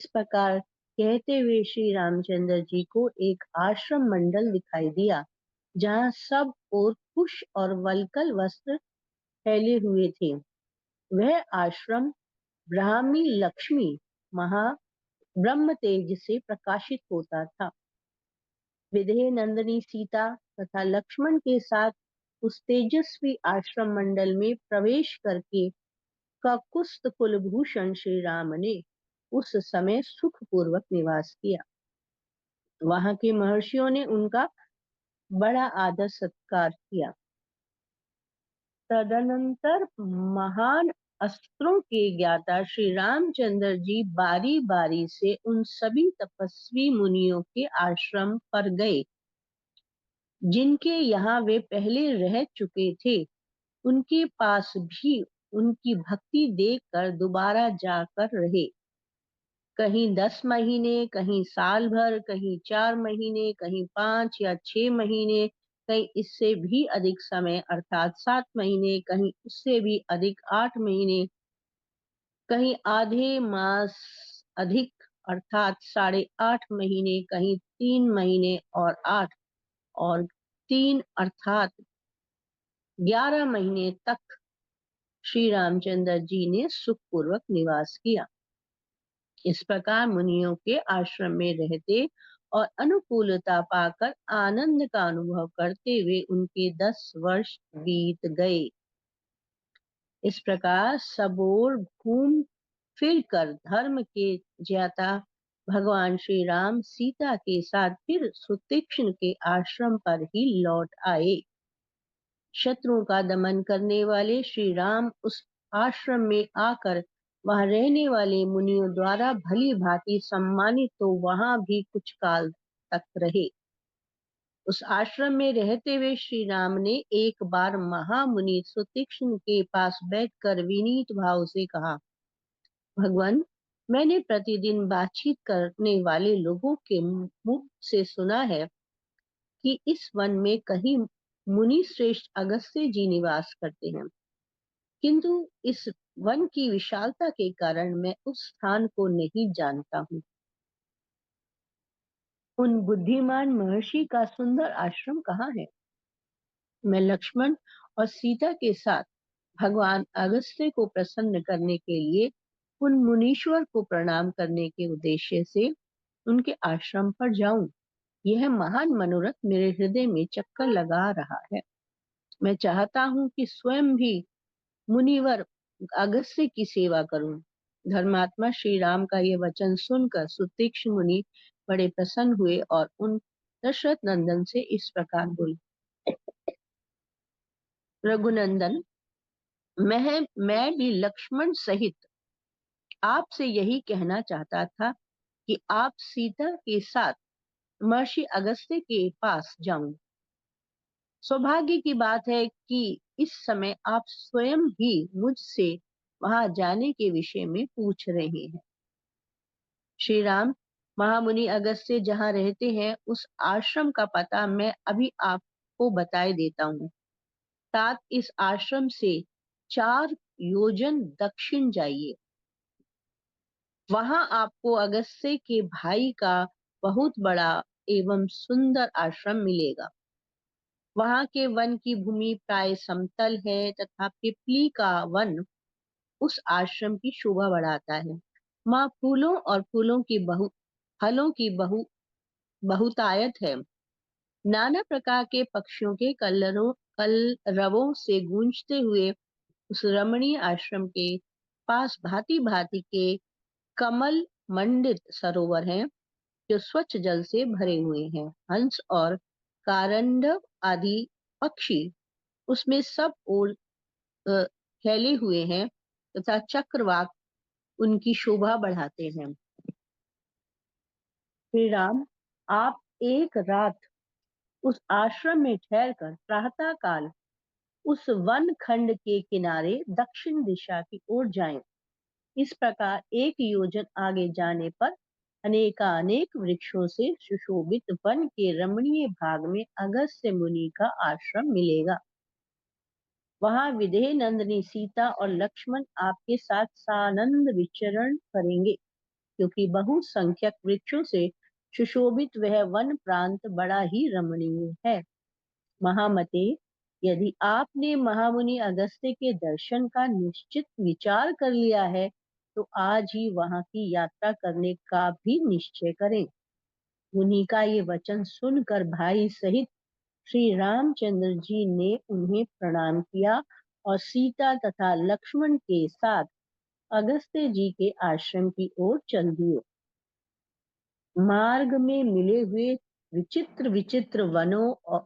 इस प्रकार कहते हुए श्री रामचंद्र जी को एक आश्रम मंडल दिखाई दिया, जहाँ सब और कुश और वल्कल वस्त्र फैले हुए थे। वह आश्रम ब्राह्मी लक्ष्मी महा ब्रह्म तेज से प्रकाशित होता था। विदेह नंदिनी सीता तथा लक्ष्मण के साथ उस तेजस्वी आश्रम मंडल में प्रवेश करके ककुस्त कुलभूषण श्री राम ने उस समय सुखपूर्वक निवास किया। वहां के महर्षियों ने उनका बड़ा आदर सत्कार किया। तदनंतर महान अस्त्रों के ज्ञाता श्री रामचंद्र जी बारी बारी से उन सभी तपस्वी मुनियों के आश्रम पर गए जिनके यहाँ वे पहले रह चुके थे। उनके पास भी उनकी भक्ति देखकर दोबारा जाकर रहे। कहीं 10 महीने, कहीं साल भर, कहीं 4 महीने, कहीं 5 या 6 महीने, कहीं इससे भी अधिक समय अर्थात 7 महीने, कहीं उससे भी अधिक 8 महीने, कहीं आधे मास अधिक अर्थात 8.5 महीने, कहीं 3 महीने और 8 और 3 अर्थात 11 महीने तक श्री रामचंद्र जी ने सुखपूर्वक निवास किया। इस प्रकार मुनियों के आश्रम में रहते और अनुकूलता पाकर आनंद का अनुभव करते हुए उनके 10 वर्ष बीत गए। इस प्रकार सबोर घूम फिर कर धर्म के ज्ञाता भगवान श्री राम सीता के साथ फिर सुतीक्ष्ण के आश्रम पर ही लौट आए। शत्रुओं का दमन करने वाले श्री राम उस आश्रम में आकर वहां रहने वाले मुनियों द्वारा भली भांति सम्मानित तो वहां भी कुछ काल तक रहे। उस आश्रम में रहते हुए श्री राम ने एक बार महामुनि सुतीक्ष्ण के पास बैठकर विनीत भाव से कहा, भगवान, मैंने प्रतिदिन बातचीत करने वाले लोगों के मुख से सुना है कि इस वन में कहीं मुनि श्रेष्ठ अगस्त्य जी निवास करते हैं, किंतु इस वन की विशालता के कारण मैं उस स्थान को नहीं जानता हूँ। उन बुद्धिमान महर्षि का सुंदर आश्रम कहाँ है? मैं लक्ष्मण और सीता के साथ भगवान अगस्त्य को प्रसन्न करने के लिए उन मुनीश्वर को प्रणाम करने के उद्देश्य से उनके आश्रम पर जाऊं। यह महान मनोरथ मेरे हृदय में चक्कर लगा रहा है। मैं चाहता हूं कि स्वयं भी मुनिवर अगस्त्य की सेवा करूं। धर्मात्मा श्री राम का यह वचन सुनकर सुतीक्ष्ण मुनि बड़े प्रसन्न हुए और उन दशरथ नंदन से इस प्रकार बोले, रघुनंदन, मैं भी लक्ष्मण सहित आपसे यही कहना चाहता था कि आप सीता के साथ महर्षि अगस्त्य के पास जाऊं। सौभाग्य की बात है कि इस समय आप स्वयं ही मुझसे वहां जाने के विषय में पूछ रहे हैं। श्री राम, महामुनि अगस्त्य जहाँ रहते हैं उस आश्रम का पता मैं अभी आपको बताए देता हूँ। तात इस आश्रम से 4 योजन दक्षिण जाइए। वहां आपको अगस्त्य के भाई का बहुत बड़ा एवं सुंदर आश्रम मिलेगा। वहां के वन की भूमि प्राय समतल है तथा पिपली का वन उस आश्रम की शोभा बढ़ाता है। वहाँ फूलों और फलों की बहुतायत है। नाना प्रकार के पक्षियों के कलरवों से गूंजते हुए उस रमणीय आश्रम के पास भांति भांति के कमल मंडित सरोवर हैं जो स्वच्छ जल से भरे हुए हैं। हंस और कारंडव आदि पक्षी उसमें सब ओर फैले हुए हैं तथा चक्रवाक उनकी शोभा बढ़ाते हैं। श्री राम, आप एक रात उस आश्रम में ठहरकर प्रातः काल उस वन खंड के किनारे दक्षिण दिशा की ओर जाएं। इस प्रकार 1 योजन आगे जाने पर अनेकानेक वृक्षों से सुशोभित वन के रमणीय भाग में अगस्त्य मुनि का आश्रम मिलेगा। वहां विदेह नंदिनी सीता और लक्ष्मण आपके साथ सानंद विचरण करेंगे, क्योंकि बहुसंख्यक वृक्षों से सुशोभित वह वन प्रांत बड़ा ही रमणीय है। महामते, यदि आपने महामुनि अगस्त्य के दर्शन का निश्चित विचार कर लिया है, तो आज ही वहां की यात्रा करने का भी निश्चय करें। मुनि का ये वचन सुनकर भाई सहित श्री रामचंद्र जी ने उन्हें प्रणाम किया और सीता तथा लक्ष्मण के साथ अगस्त्य जी के आश्रम की ओर चल दिए। मार्ग में मिले हुए विचित्र विचित्र वनों और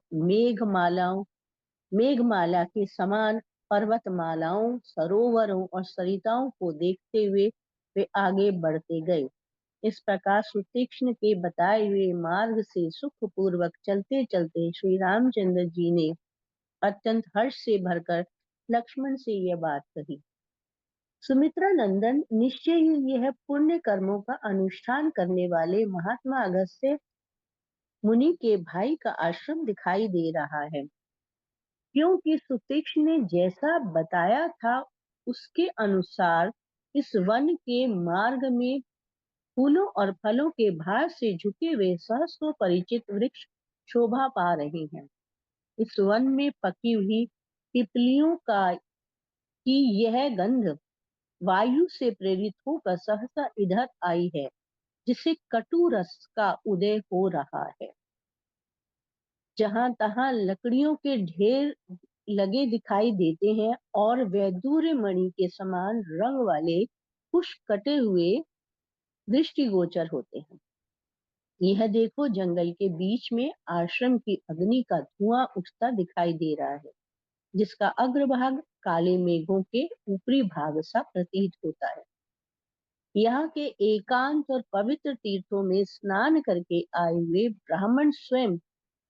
मेघमाला के समान पर्वतमालाओं, सरोवरों और सरिताओं को देखते हुए वे आगे बढ़ते गए। इस प्रकार सुतीक्ष्ण के बताए हुए मार्ग से सुखपूर्वक चलते चलते श्री रामचंद्र जी ने अत्यंत हर्ष से भरकर लक्ष्मण से यह बात कही। सुमित्रा नंदन, निश्चय ही यह पुण्य कर्मों का अनुष्ठान करने वाले महात्मा अगस्त्य मुनि के भाई का आश्रम दिखाई दे रहा है, क्योंकि सुतीक्ष्ण ने जैसा बताया था उसके अनुसार इस वन के मार्ग में फूलों और फलों के भार से झुके हुए सहस्रों परिचित वृक्ष शोभा पा रहे हैं। इस वन में पकी हुई पिपलियों की यह गंध वायु से प्रेरित होकर सहसा इधर आई है, जिससे कटु रस का उदय हो रहा है। जहां तहां लकड़ियों के ढेर लगे दिखाई देते हैं और वैदूर्य मणि के समान रंग वाले पुष्प कटे हुए दृष्टिगोचर होते हैं। यह देखो, जंगल के बीच में आश्रम की अग्नि का धुआं उठता दिखाई दे रहा है, जिसका अग्रभाग काले मेघों के ऊपरी भाग सा प्रतीत होता है। यहाँ के एकांत और पवित्र तीर्थों में स्नान करके आए हुए ब्राह्मण स्वयं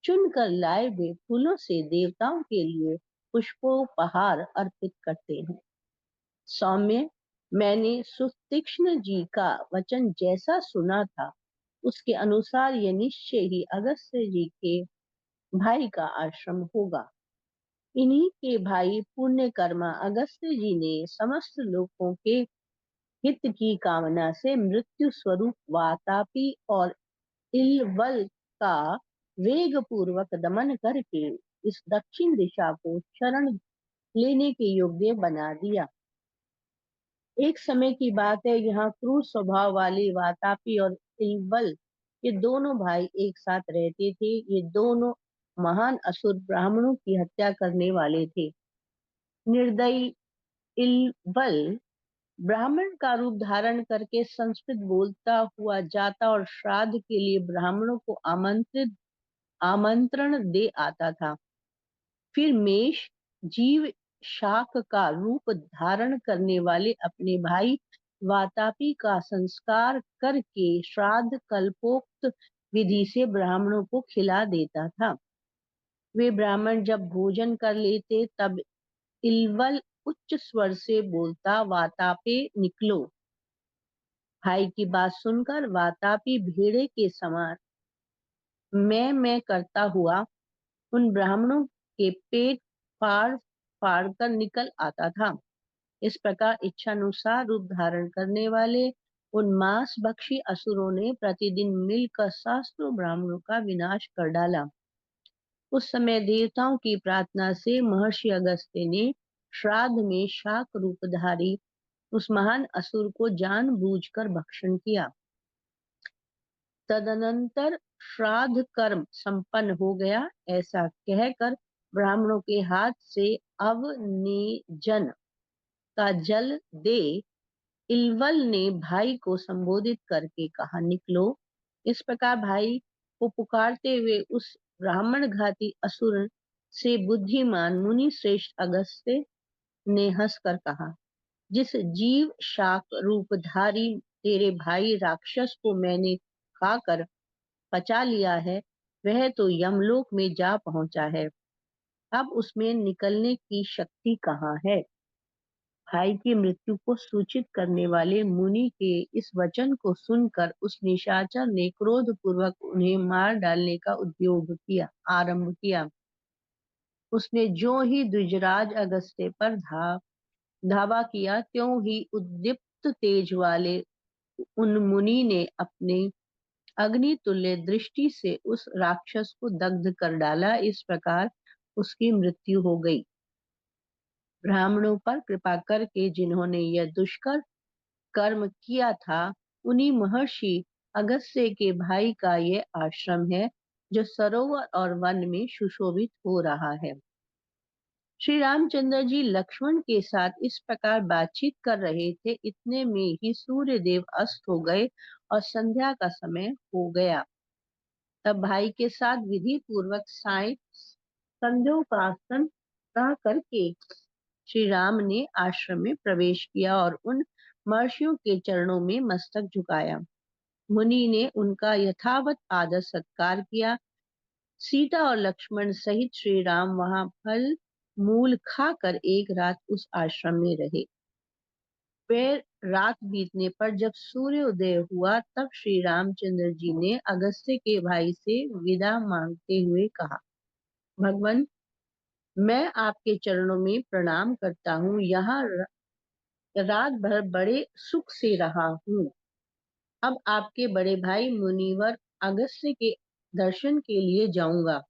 चुनकर लाए हुए फूलों से देवताओं के लिए पुष्पोपहार अर्पित करते हैं। सौम्य, मैंने सुतीक्ष्ण जी का वचन जैसा सुना था, उसके अनुसार यह निश्चय ही अगस्त्य जी के भाई का आश्रम होगा। इन्हीं के भाई पुण्य कर्मा अगस्त्य जी ने समस्त लोगों के हित की कामना से मृत्यु स्वरूप वातापी और इलवल का वेग पूर्वक दमन करके इस दक्षिण दिशा को शरण लेने के योग्य बना दिया। एक समय की बात है, यहाँ क्रूर स्वभाव वाले वातापी और इलवल ये दोनों भाई एक साथ रहते थे। ये दोनों महान असुर ब्राह्मणों की हत्या करने वाले थे। निर्दयी इलवल ब्राह्मण का रूप धारण करके संस्कृत बोलता हुआ जाता और श्राद्ध के लिए ब्राह्मणों को आमंत्रण दे आता था। फिर मेष जीव शाक का रूप धारण करने वाले अपने भाई वातापी का संस्कार करके श्राद्ध कल्पोक्त विधि से ब्राह्मणों को खिला देता था। वे ब्राह्मण जब भोजन कर लेते तब इलवल उच्च स्वर से बोलता, वातापे निकलो। भाई की बात सुनकर वातापी भेड़े के समान मैं करता हुआ उन ब्राह्मणों के पेट फाड़ फाड़ कर निकल आता था। इस प्रकार इच्छानुसार रूप धारण करने वाले उन मांस भक्षी असुरों ने प्रतिदिन मिलकर सहस्त्रों ब्राह्मणों का विनाश कर डाला। उस समय देवताओं की प्रार्थना से महर्षि अगस्त्य ने श्राद्ध में शाक रूपधारी उस महान असुर को जानबूझकर भक्षण किया। तदनंतर श्राद्ध कर्म संपन्न हो गया। ऐसा कहकर ब्राह्मणों के हाथ से अवनेजन का जल दे इलवल ने भाई को संबोधित करके कहा, निकलो। इस प्रकार भाई को पुकारते हुए उस ब्राह्मण घाती असुर से बुद्धिमान मुनि श्रेष्ठ अगस्त्य ने हंसकर कहा, जिस जीव शाक रूपधारी तेरे भाई राक्षस को मैंने खाकर पचा लिया है, वह तो यमलोक में जा पहुंचा है। अब उसमें निकलने की शक्ति कहाँ है? भाई की मृत्यु को सूचित करने वाले मुनि के इस वचन को सुनकर उस निशाचर ने क्रोध पूर्वक उन्हें मार डालने का आरंभ किया। उसने जो ही द्विजराज अगस्त्य पर धावा किया, त्यों ही उद्दीप्त तेज वाले उन मुनि ने अपने अग्नि तुल्य दृष्टि से उस राक्षस को दग्ध कर डाला। इस प्रकार उसकी मृत्यु हो गई। ब्राह्मणों पर कृपा करके जिन्होंने यह दुष्कर कर्म किया था, उन्हीं महर्षि अगस्त्य के भाई का यह आश्रम है, जो सरोवर और वन में सुशोभित हो रहा है। श्री रामचंद्र जी लक्ष्मण के साथ इस प्रकार बातचीत कर रहे थे, इतने में ही सूर्य देव अस्त हो गए और संध्या का समय हो गया। तब भाई के साथ विधि पूर्वक साय संध्योपासन करके श्री राम ने आश्रम में प्रवेश किया और उन महर्षियों के चरणों में मस्तक झुकाया। मुनि ने उनका यथावत आदर सत्कार किया। सीता और लक्ष्मण सहित श्री राम वहां फल मूल खाकर एक रात उस आश्रम में रहे। फिर रात बीतने पर जब सूर्योदय हुआ, तब श्री रामचंद्र जी ने अगस्त्य के भाई से विदा मांगते हुए कहा, भगवान, मैं आपके चरणों में प्रणाम करता हूँ। यहाँ रात भर बड़े सुख से रहा हूँ। अब आपके बड़े भाई मुनिवर अगस्त्य के दर्शन के लिए जाऊंगा।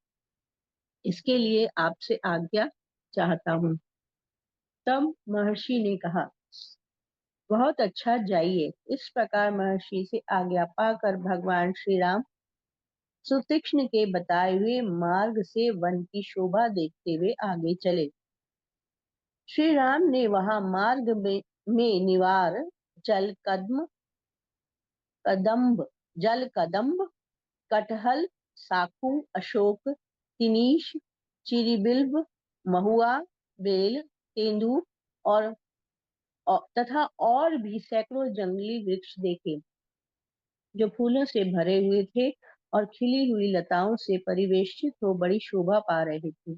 इसके लिए आपसे आज्ञा चाहता हूँ। तब महर्षि ने कहा, बहुत अच्छा, जाइए। इस प्रकार महर्षि से आज्ञा पाकर भगवान श्री राम सुतीक्ष्ण के बताए हुए मार्ग से वन की शोभा देखते हुए आगे चले। श्री राम ने वहां मार्ग में निवार जल कदम्ब, कटहल, साखू, अशोक, तिनीश, चिरिबिल्ब, महुआ, बेल, तेंदू और तथा और भी सैकड़ों जंगली वृक्ष देखे, जो फूलों से भरे हुए थे और खिली हुई लताओं से परिवेष्टित हो बड़ी शोभा पा रहे थे।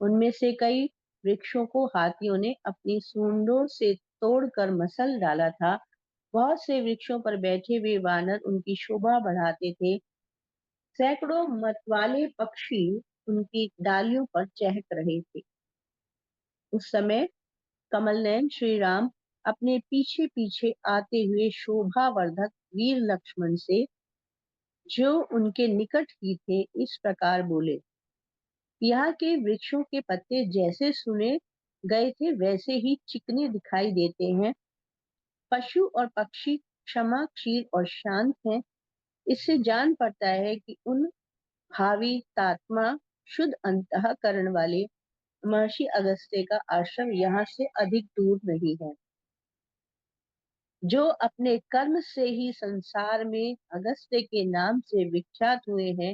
उनमें से कई वृक्षों को हाथियों ने अपनी सूंडों से तोड़कर मसल डाला था। बहुत से वृक्षों पर बैठे हुए वानर उनकी शोभा बढ़ाते थे। सैकड़ों मतवाले पक्षी उनकी डालियों पर चहक रहे थे। उस समय कमलनयन श्री राम अपने पीछे पीछे आते हुए शोभावर्धक वीर लक्ष्मण से, जो उनके निकट ही थे, इस प्रकार बोले, यहाँ के वृक्षों के पत्ते जैसे सुने गए थे वैसे ही चिकने दिखाई देते हैं। पशु और पक्षी क्षमाशील और शांत हैं। इससे जान पड़ता है कि उन भावी तात्मा शुद्ध अंतःकरण वाले महर्षि अगस्त्य का आश्रम यहाँ से अधिक दूर नहीं है। जो अपने कर्म से ही संसार में अगस्त्य के नाम से विख्यात हुए हैं,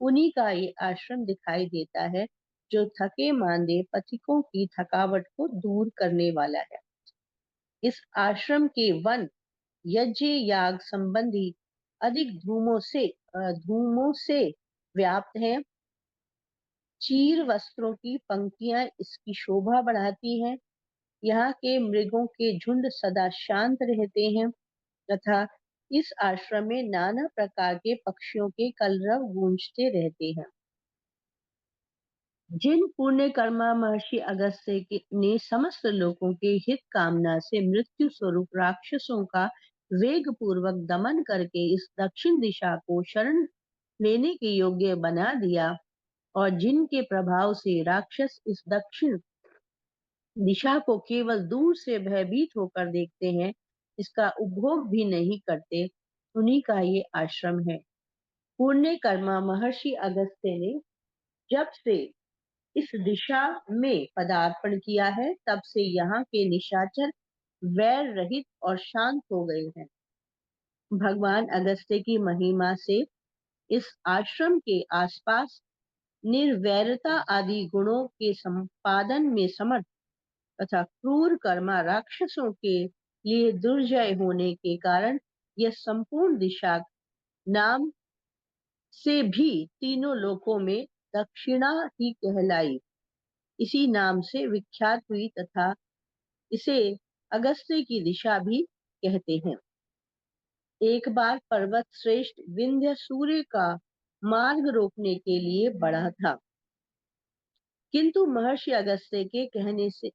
उन्हीं का ये आश्रम दिखाई देता है, जो थके मांदे पथिकों की थकावट को दूर करने वाला है। इस आश्रम के वन यज्ञ याग संबंधी अधिक धूमों से व्याप्त हैं। चीर वस्त्रों की पंक्तियां इसकी शोभा बढ़ाती हैं। यहाँ के मृगों के झुंड सदा शांत रहते हैं तथा इस आश्रम में नाना प्रकार के पक्षियों के कलरव गूंजते रहते हैं। जिन पुण्य कर्मा महर्षि अगस्त्य ने समस्त लोगों के हित कामना से मृत्यु स्वरूप राक्षसों का वेग पूर्वक दमन करके इस दक्षिण दिशा को शरण लेने के योग्य बना दिया, और जिनके प्रभाव से राक्षस इस दक्षिण दिशा को केवल दूर से भयभीत होकर देखते हैं, इसका उपभोग भी नहीं करते, उन्हीं का ये आश्रम है। पुण्य कर्मा महर्षि अगस्त्य ने जब से इस दिशा में पदार्पण किया है, तब से यहाँ के निशाचर वैर रहित और शांत हो गए हैं। भगवान अगस्त्य की महिमा से इस आश्रम के आसपास निर्वैरता आदि गुणों के संपादन में समर्थ तथा क्रूर कर्मा राक्षसों के लिए दुर्जय होने के कारण यह संपूर्ण दिशा नाम से भी तीनों लोकों में दक्षिणा ही कहलाई, इसी नाम से विख्यात हुई तथा इसे अगस्त्य की दिशा भी कहते हैं। एक बार पर्वत श्रेष्ठ विंध्य सूर्य का मार्ग रोकने के लिए बढ़ा था, किंतु महर्षि अगस्त्य के कहने से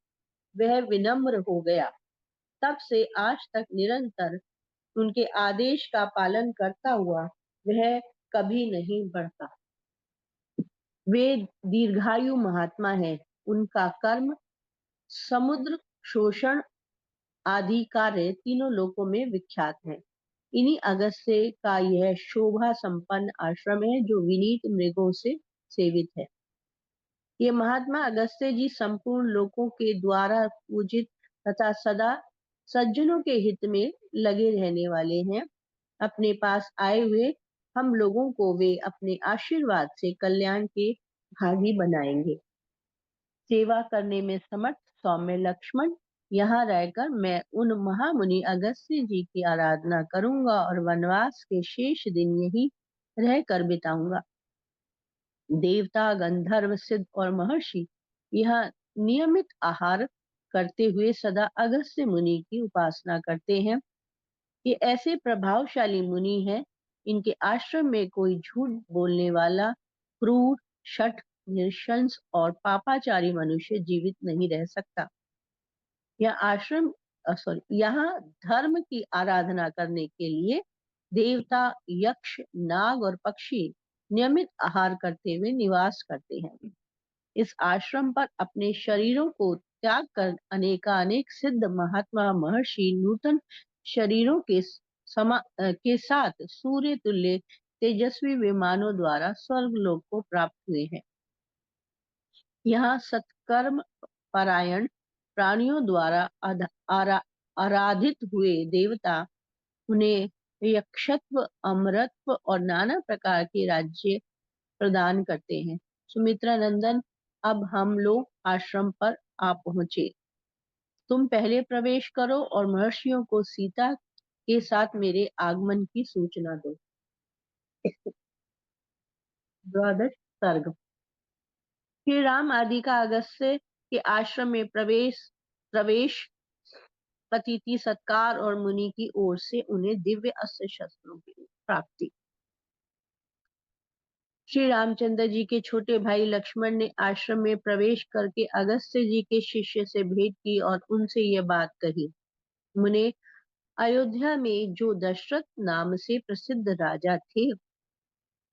वह विनम्र हो गया। तब से आज तक निरंतर उनके आदेश का पालन करता हुआ वह कभी नहीं बढ़ता। वे दीर्घायु महात्मा हैं। उनका कर्म, समुद्र शोषण आदि कार्य तीनों लोकों में विख्यात है। इन्हीं अगस्त्य का यह शोभा संपन्न आश्रम है जो विनीत मृगों से सेवित है। ये महात्मा अगस्त्य जी संपूर्ण लोकों के द्वारा पूजित तथा सदा सज्जनों के हित में लगे रहने वाले हैं। अपने पास आए हुए हम लोगों को वे अपने आशीर्वाद से कल्याण के भागी बनाएंगे। सेवा करने में समर्थ सौम्य लक्ष्मण, यहाँ रहकर मैं उन महामुनि अगस्त्य जी की आराधना करूंगा और वनवास के शेष दिन यही रहकर बिताऊंगा। देवता, गंधर्व, सिद्ध और महर्षि यह नियमित आहार करते हुए सदा अगस्त्य मुनि की उपासना करते हैं। ये ऐसे प्रभावशाली मुनि हैं, इनके आश्रम में कोई झूठ बोलने वाला, क्रूर, शठ, नृशंस और पापाचारी मनुष्य जीवित नहीं रह सकता। यहाँ धर्म की आराधना करने के लिए देवता, यक्ष, नाग और पक्षी नियमित आहार करते हुए निवास करते हैं। इस आश्रम पर अपने शरीरों को त्याग कर अनेकानेक सिद्ध महात्मा महर्षि नूतन शरीरों के साथ सूर्य तुल्य तेजस्वी विमानों द्वारा स्वर्गलोक को प्राप्त हुए हैं। यहाँ सत्कर्म परायण प्राणियों द्वारा आराधित हुए देवता उन्हें यक्षत्व, अमरत्व और नाना प्रकार के राज्य प्रदान करते हैं। सुमित्रा नंदन, अब हम लोग आश्रम पर आ पहुंचे। तुम पहले प्रवेश करो और महर्षियों को सीता के साथ मेरे आगमन की सूचना दो। द्वादश सर्ग। श्री राम आदि का अगस्त्य के आश्रम में प्रवेश अतिथि सत्कार और मुनि की ओर से उन्हें दिव्य अस्त्र शस्त्रों की प्राप्ति। श्री रामचंद्र जी के छोटे भाई लक्ष्मण ने आश्रम में प्रवेश करके अगस्त्य जी के शिष्य से भेंट की और उनसे यह बात कही। मुने, अयोध्या में जो दशरथ नाम से प्रसिद्ध राजा थे,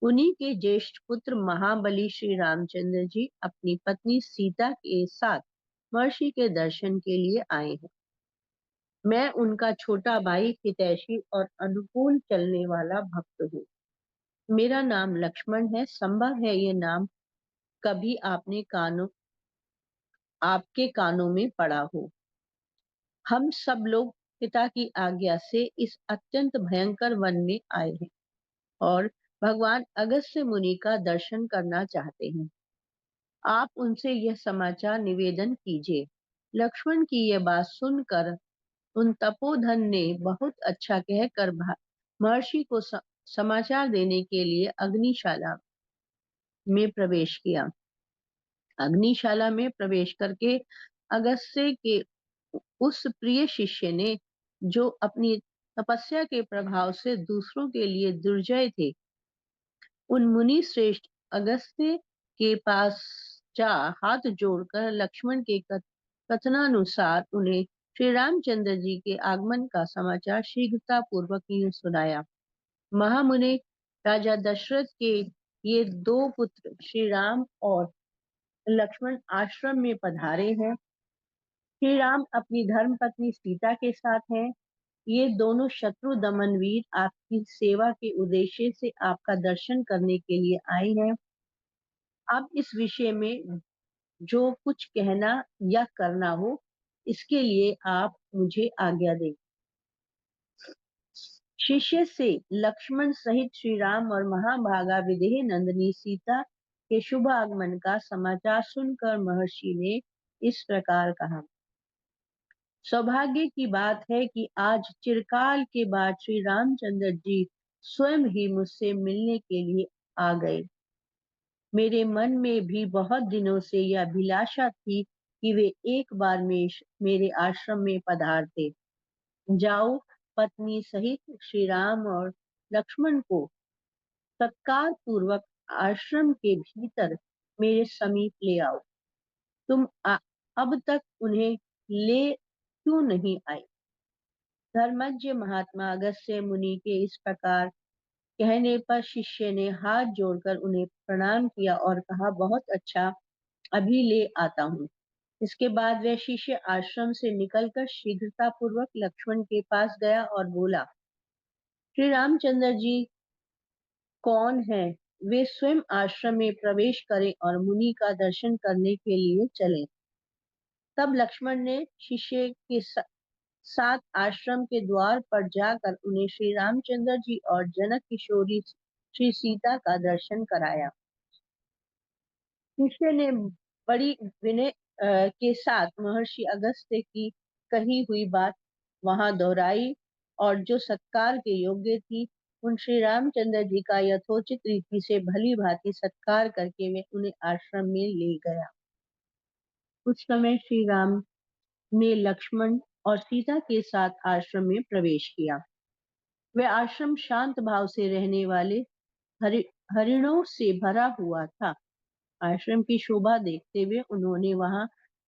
उन्हीं के ज्येष्ठ पुत्र महाबली श्री रामचंद्र जी अपनी पत्नी सीता के साथ महर्षि के दर्शन के लिए आए हैं। मैं उनका छोटा भाई, हितैषी और अनुकूल चलने वाला भक्त हूँ। मेरा नाम लक्ष्मण है। संभव है ये नाम कभी आपके कानों में पड़ा हो। हम सब लोग पिता की आज्ञा से इस अत्यंत भयंकर वन में आए हैं और भगवान अगस्त्य मुनि का दर्शन करना चाहते हैं। आप उनसे यह समाचार निवेदन कीजिए। लक्ष्मण की यह बात सुनकर उन तपोधन ने बहुत अच्छा कहकर महर्षि को समाचार देने के लिए अग्निशाला में प्रवेश किया। अग्निशाला में प्रवेश करके अगस्त्य के उस प्रिय शिष्य ने, जो अपनी तपस्या के प्रभाव से दूसरों के लिए दुर्जय थे, उन मुनि श्रेष्ठ अगस्त्य के पास जा हाथ जोड़कर लक्ष्मण के कथनानुसार उन्हें श्री रामचंद्र जी के आगमन का समाचार शीघ्रता पूर्वक यूं सुनाया। महामुने, राजा दशरथ के ये दो पुत्र श्री राम और लक्ष्मण आश्रम में पधारे हैं। श्री राम अपनी धर्म पत्नी सीता के साथ हैं। ये दोनों शत्रु दमन वीर आपकी सेवा के उद्देश्य से आपका दर्शन करने के लिए आए हैं। अब इस विषय में जो कुछ कहना या करना हो, इसके लिए आप मुझे आज्ञा दें। शिष्य से लक्ष्मण सहित श्री राम और महाभागा विदेह नंदिनी सीता के शुभ आगमन का समाचार सुनकर महर्षि ने इस प्रकार कहा। सौभाग्य की बात है कि आज चिरकाल के बाद श्री रामचंद्र जी स्वयं ही मुझसे मिलने के लिए आ गए। मेरे मन में भी बहुत दिनों से यह अभिलाषा थी कि वे एक बार मेरे आश्रम में पधारते। जाओ, पत्नी सहित श्री राम और लक्ष्मण को सत्कार पूर्वक आश्रम के भीतर मेरे समीप ले आओ। तुम अब तक उन्हें ले क्यों नहीं आए? धर्मज्ञ महात्मा अगस्त्य मुनि के इस प्रकार कहने पर शिष्य ने हाथ जोड़कर उन्हें प्रणाम किया और कहा, बहुत अच्छा, अभी ले आता हूँ। इसके बाद वह शिष्य आश्रम से निकलकर शीघ्रता पूर्वक लक्ष्मण के पास गया और बोला, श्री रामचंद्र जी कौन है? वे स्वयं आश्रम में प्रवेश करें और मुनि का दर्शन करने के लिए चलें। तब लक्ष्मण ने शिष्य के साथ आश्रम के द्वार पर जाकर उन्हें श्री रामचंद्र जी और जनक किशोरी श्री सीता का दर्शन कराया। शिष्य ने बड़ी विनय के साथ महर्षि अगस्त्य की कही हुई बात वहां दोहराई और जो सत्कार के योग्य थी, उन श्री रामचंद्र जी का यथोचित रीति से भली भांति सत्कार करके वे उन्हें आश्रम में ले गया। उस समय श्री राम ने लक्ष्मण और सीता के साथ आश्रम में प्रवेश किया। वे आश्रम शांत भाव से रहने वाले हरिणों से भरा हुआ था। आश्रम की शोभा देखते हुए उन्होंने वहां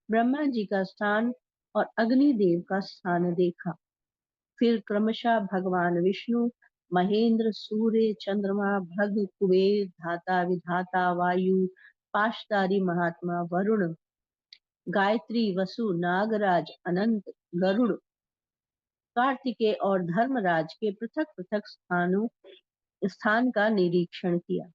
ब्रह्मा जी का स्थान और अग्निदेव का स्थान देखा। फिर क्रमशः भगवान विष्णु, महेंद्र, सूर्य, चंद्रमा, भग, कुबेर, धाता, विधाता, वायु, पाशधारी महात्मा, वरुण, गायत्री, वसु, नागराज, अनंत, गरुड़, कार्तिकेय और धर्मराज के पृथक पृथक स्थान का निरीक्षण किया।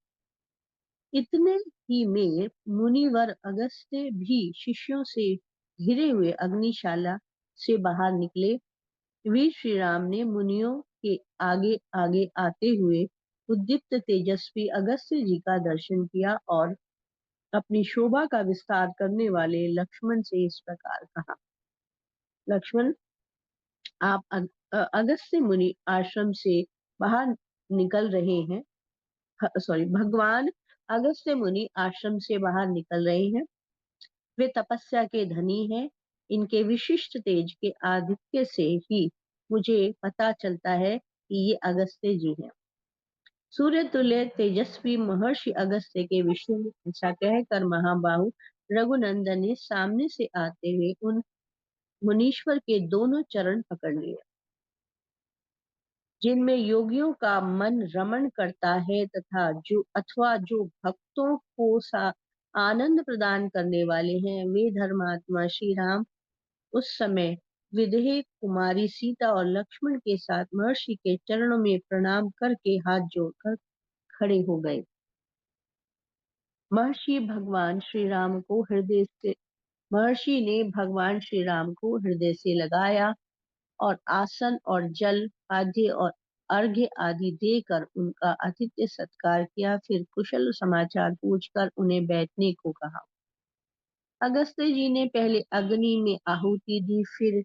इतने ही में मुनिवर अगस्त्य भी शिष्यों से घिरे हुए अग्निशाला से बाहर निकले। वीर श्री राम ने मुनियों के आगे आगे आते हुए उद्दीप्त तेजस्वी अगस्त्य जी का दर्शन किया और अपनी शोभा का विस्तार करने वाले लक्ष्मण से इस प्रकार कहा, लक्ष्मण, आप अगस्त्य मुनि आश्रम से बाहर निकल रहे हैं। भगवान अगस्त्य मुनि आश्रम से बाहर निकल रहे हैं। वे तपस्या के धनी हैं। इनके विशिष्ट तेज के आधिक्य से ही मुझे पता चलता है कि ये अगस्त्य जी हैं। सूर्य तुल्य तेजस्वी महर्षि अगस्त्य के विषय में ऐसा कहकर महाबाहु रघुनंदन ने सामने से आते हुए उन मुनीश्वर के दोनों चरण पकड़ लिए, जिनमें योगियों का मन रमण करता है तथा जो भक्तों को आनंद प्रदान करने वाले हैं। वे धर्मात्मा श्री राम उस समय विदेह कुमारी सीता और लक्ष्मण के साथ महर्षि के चरणों में प्रणाम करके हाथ जोड़कर खड़े हो गए। महर्षि ने भगवान श्री राम को हृदय से लगाया और आसन और जल, पाद्य और अर्घ्य आदि देकर उनका आतिथ्य सत्कार किया। फिर कुशल समाचार पूछकर उन्हें बैठने को कहा। अगस्त्य जी ने पहले अग्नि में आहुति दी, फिर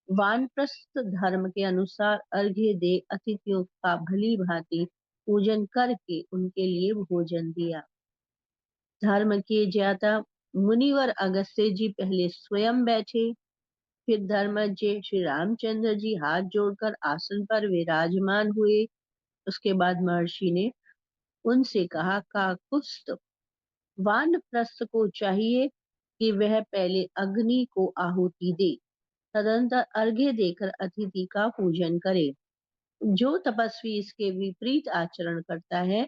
वानप्रस्थ धर्म के अनुसार अर्घ्य दे अतिथियों का भली भांति पूजन करके उनके लिए भोजन दिया। धर्म के ज्ञाता मुनिवर अगस्त्य जी पहले स्वयं बैठे, फिर धर्मज्ञ श्री रामचंद्र जी हाथ जोड़कर आसन पर विराजमान हुए। उसके बाद महर्षि ने उनसे कहा, काकुत्स्थ वानप्रस्थ को चाहिए कि वह पहले अग्नि को आहुति दे, तदंतर अर्घ्य देकर अतिथि का पूजन करे। जो तपस्वी इसके विपरीत आचरण करता है,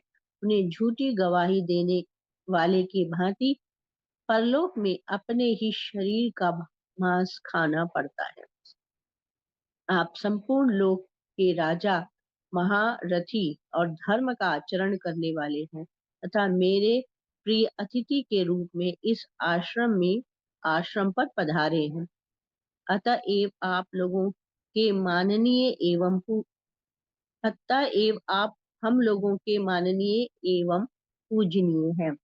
उन्हें झूठी गवाही देने वाले की भांति परलोक में अपने ही शरीर का मांस खाना पड़ता है। आप संपूर्ण लोक के राजा, महारथी और धर्म का आचरण करने वाले हैं तथा मेरे प्रिय अतिथि के रूप में इस आश्रम पर पधारे हैं। अतएव आप लोगों के माननीय एवं अतएव आप हम लोगों के माननीय एवं पूजनीय हैं।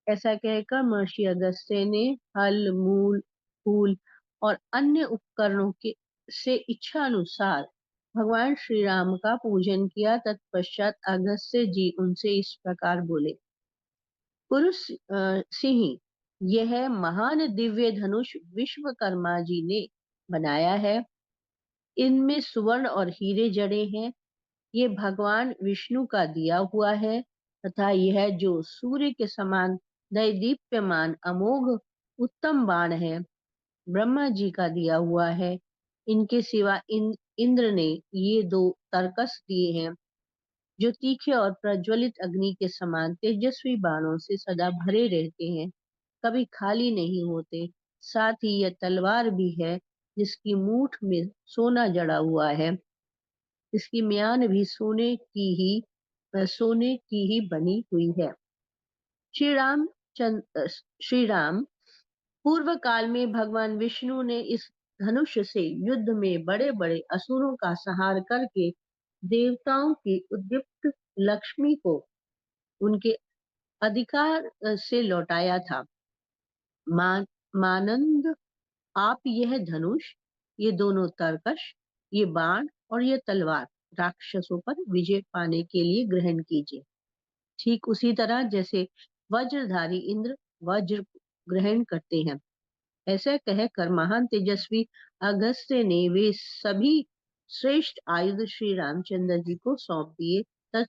ऐसा कहकर महर्षि अगस्त्य ने हल, मूल, फूल और अन्य उपकरणों के से इच्छा अनुसार भगवान श्री राम का पूजन किया। तत्पश्चात अगस्त्य जी उनसे इस प्रकार बोले, पुरुष सिंह, यह महान दिव्य धनुष विश्वकर्मा जी ने बनाया है। इनमें सुवर्ण और हीरे जड़े हैं। ये भगवान विष्णु का दिया हुआ है तथा यह जो सूर्य के समान दैदीप्यमान अमोघ उत्तम बाण है, ब्रह्मा जी का दिया हुआ है। इनके सिवा इंद्र ने ये 2 तरकस दिए हैं, जो तीखे और प्रज्वलित अग्नि के समान तेजस्वी बाणों से सदा भरे रहते हैं, कभी खाली नहीं होते। साथ ही यह तलवार भी है, जिसकी मूठ में सोना जड़ा हुआ है, इसकी म्यान भी सोने की ही बनी हुई है। श्री राम श्री राम पूर्व काल में भगवान विष्णु ने इस धनुष से युद्ध में बड़े बड़े असुरों का संहार करके देवताओं की उद्दीप्त लक्ष्मी को उनके अधिकार से लौटाया था। मानंद, आप यह धनुष, ये दोनों तरकश, ये बाण और ये तलवार राक्षसों पर विजय पाने के लिए ग्रहण कीजिए। ठीक उसी तरह जैसे वज्रधारी इंद्र वज्र ग्रहण करते हैं। ऐसा कहकर महान तेजस्वी अगस्त्य ने वे सभी श्रेष्ठ आयुध श्री रामचंद्र जी को सौंप दिए